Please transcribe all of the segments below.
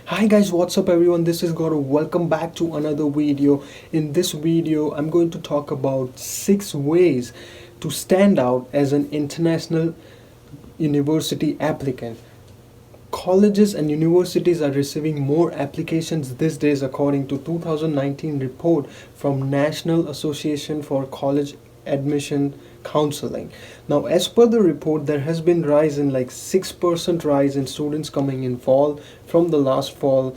Hi guys, what's up everyone? This is Gaurav. Welcome back to another video. In this video, I'm going to talk about 6 ways to stand out as an international university applicant. Colleges and universities are receiving more applications these days according to 2019 report from National Association for College Admission Counseling. Now, as per the report, there has been rise in like 6% rise in students coming in fall from the last fall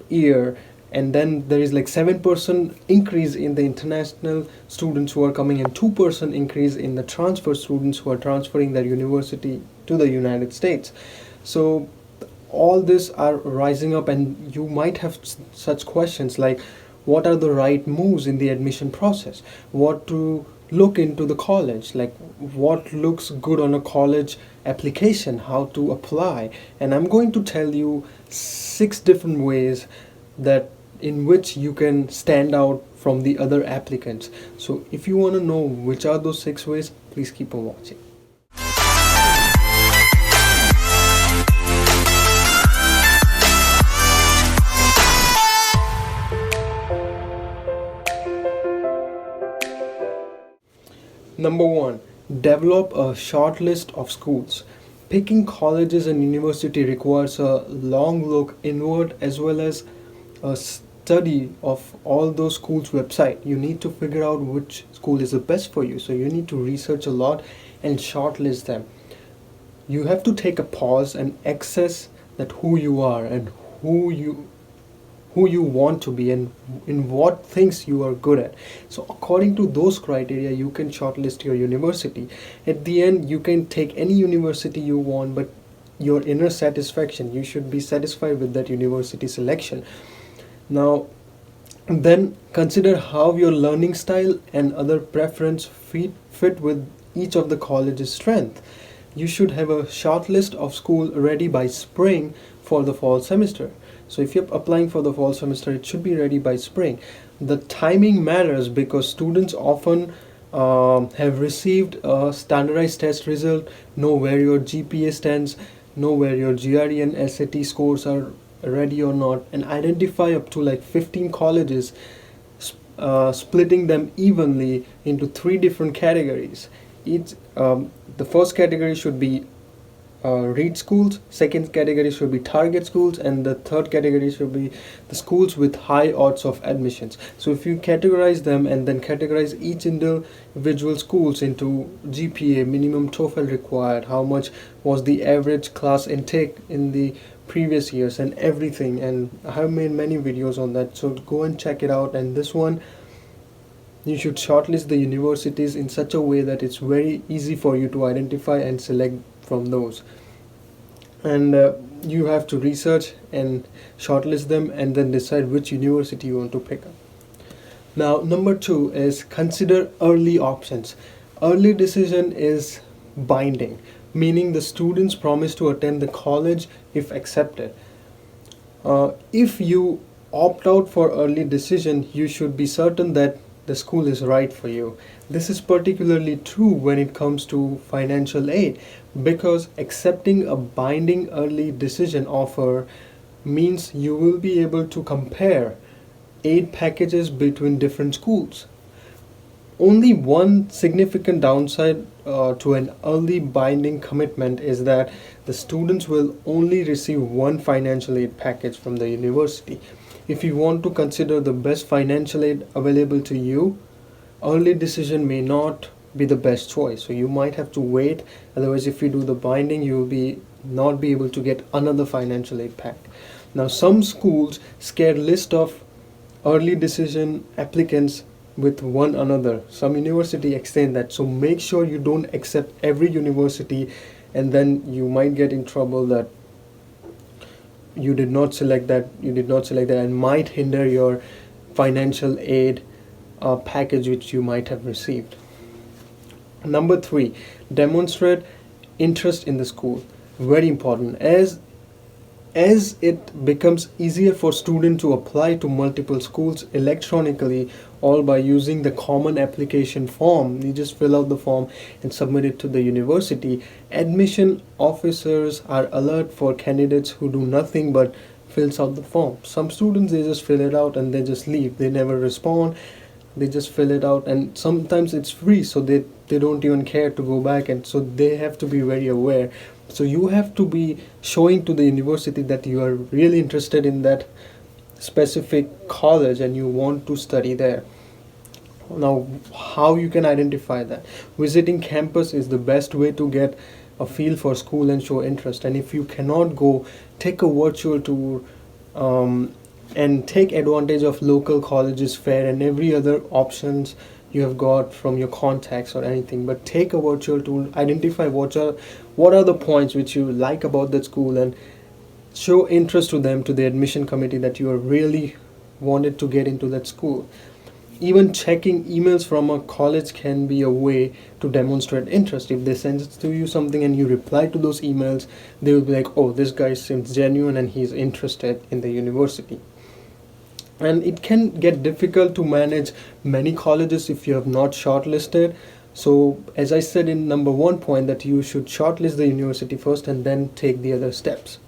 year, and then there is like 7% increase in the international students who are coming and 2% increase in the transfer students who are transferring their university to the United States. So all this are rising up, and you might have such questions like what are the right moves in the admission process, what to look into the college, like what looks good on a college application, how to apply. And I'm going to tell you 6 different ways that in which you can stand out from the other applicants. So if you want to know which are those 6 ways, please keep on watching. Number 1, develop a short list of schools. Picking colleges and university requires a long look inward as well as a study of all those schools' website. You need to figure out which school is the best for you. So you need to research a lot and shortlist them. You have to take a pause and assess that who you are and who you want to be and in what things you are good at. So according to those criteria, you can shortlist your university. At the end, you can take any university you want, but your inner satisfaction, you should be satisfied with that university selection. Now, then consider how your learning style and other preference fit with each of the college's strength. You should have a short list of school ready by spring for the fall semester. So if you're applying for the fall semester, it should be ready by spring. The timing matters because students often have received a standardized test result, know where your GPA stands, know where your GRE and SAT scores are ready or not, and identify up to like 15 colleges, splitting them evenly into 3 different categories. The first category should be read schools, second category should be target schools, and the third category should be the schools with high odds of admissions. So if you categorize them and then categorize each individual schools into GPA, minimum TOEFL required, how much was the average class intake in the previous years and everything, and I have made many videos on that, so go and check it out. And this one, you should shortlist the universities in such a way that it's very easy for you to identify and select from those. And you have to research and shortlist them and then decide which university you want to pick up. Now, number 2 is consider early options. Early decision is binding, meaning the students promise to attend the college if accepted. If you opt out for early decision, you should be certain that the school is right for you. This is particularly true when it comes to financial aid, because accepting a binding early decision offer means you will be able to compare aid packages between different schools. Only one significant downside to an early binding commitment is that the students will only receive one financial aid package from the university. If you want to consider the best financial aid available to you, early decision may not be the best choice. So you might have to wait. Otherwise, if you do the binding, you will not be able to get another financial aid pack. Now, some schools share list of early decision applicants with one another. Some university extend that. So make sure you don't accept every university, and then you might get in trouble that you did not select that, and might hinder your financial aid package which you might have received. Number 3, demonstrate interest in the school. Very important, as as it becomes easier for students to apply to multiple schools electronically, all by using the common application form. You just fill out the form and submit it to the university. Admission officers are alert for candidates who do nothing but fills out the form. Some students, they just fill it out and they just leave, they never respond, they just fill it out, and sometimes it's free, so they don't even care to go back, and so they have to be very aware. So you have to be showing to the university that you are really interested in that specific college and you want to study there. Now, how you can identify that? Visiting campus is the best way to get a feel for school and show interest. And if you cannot go, take a virtual tour, and take advantage of local colleges fair and every other options you have got from your contacts or anything. But take a virtual tour, identify what are the points which you like about that school, and show interest to them, to the admission committee, that you are really wanted to get into that school. Even checking emails from a college can be a way to demonstrate interest. If they send to you something and you reply to those emails, they will be like, oh, this guy seems genuine and he's interested in the university. And it can get difficult to manage many colleges if you have not shortlisted. So as I said in number 1 point, that you should shortlist the university first and then take the other steps.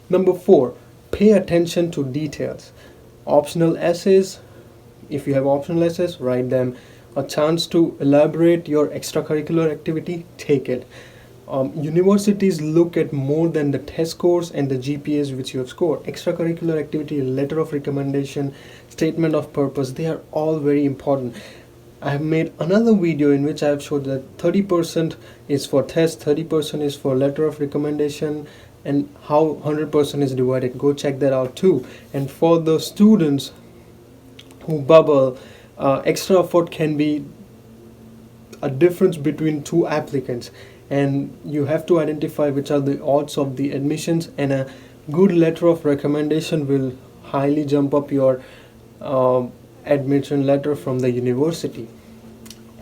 Number 4, pay attention to details. Optional essays, if you have optional essays, write them. A chance to elaborate your extracurricular activity, take it. Universities look at more than the test scores and the GPAs which you have scored. Extracurricular activity, letter of recommendation, statement of purpose, they are all very important. I have made another video in which I have showed that 30% is for test, 30% is for letter of recommendation, and how 100% is divided. Go check that out too. And for the students who bubble, extra effort can be a difference between two applicants, and you have to identify which are the odds of the admissions, and a good letter of recommendation will highly jump up your admission letter from the university.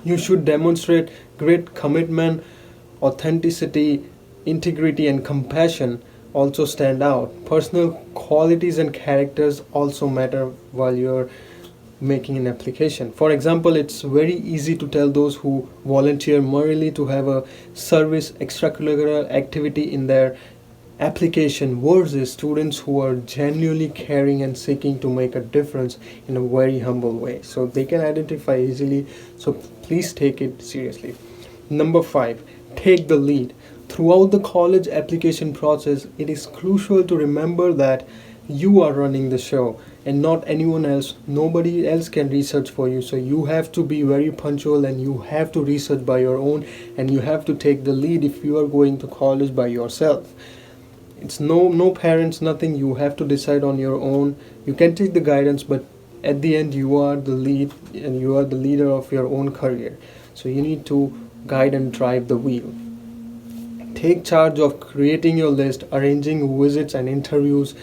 You should demonstrate great commitment, authenticity, integrity, and compassion also stand out. Personal qualities and characters also matter while you're making an application. For example, it's very easy to tell those who volunteer merely to have a service extracurricular activity in their application versus students who are genuinely caring and seeking to make a difference in a very humble way. So they can identify easily, so please take it seriously. Number 5, take the lead. Throughout the college application process, it is crucial to remember that you are running the show and not anyone else. Nobody else can research for you, so you have to be very punctual and you have to research by your own, and you have to take the lead if you are going to college by yourself. It's no parents, nothing. You have to decide on your own. You can take the guidance, but at the end you are the lead and you are the leader of your own career, so you need to guide and drive the wheel. Take charge of creating your list, arranging visits and interviews,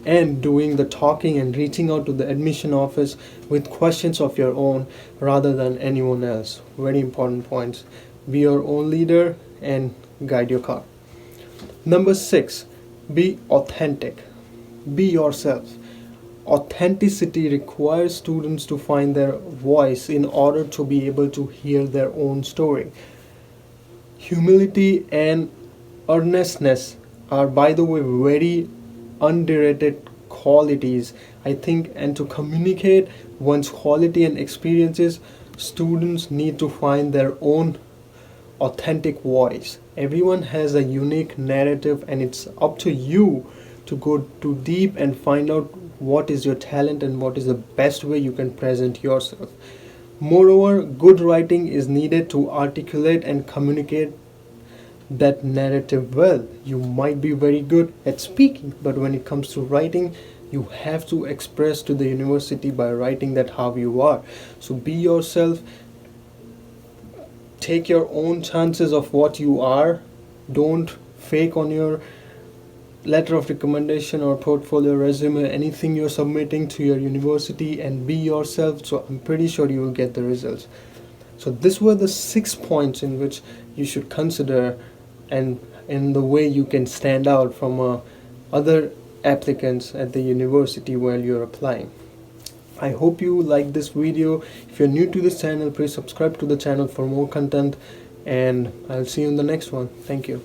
and doing the talking and reaching out to the admission office with questions of your own rather than anyone else. Very important points. Be your own leader and guide your car. Number 6, be authentic. Be yourself. Authenticity requires students to find their voice in order to be able to hear their own story. Humility and earnestness are, by the way, very underrated qualities, I think. And to communicate one's quality and experiences, students need to find their own authentic voice. Everyone has a unique narrative, and it's up to you to go too deep and find out what is your talent and what is the best way you can present yourself. Moreover, good writing is needed to articulate and communicate that narrative well. You might be very good at speaking, but when it comes to writing, you have to express to the university by writing that how you are. So be yourself. Take your own chances of what you are. Don't fake on your letter of recommendation or portfolio, resume, anything you're submitting to your university, and be yourself. So I'm pretty sure you will get the results. So these were the 6 points in which you should consider, and in the way you can stand out from other applicants at the university while you're applying. I hope you like this video. If you're new to this channel, please subscribe to the channel for more content, and I'll see you in the next one. Thank you.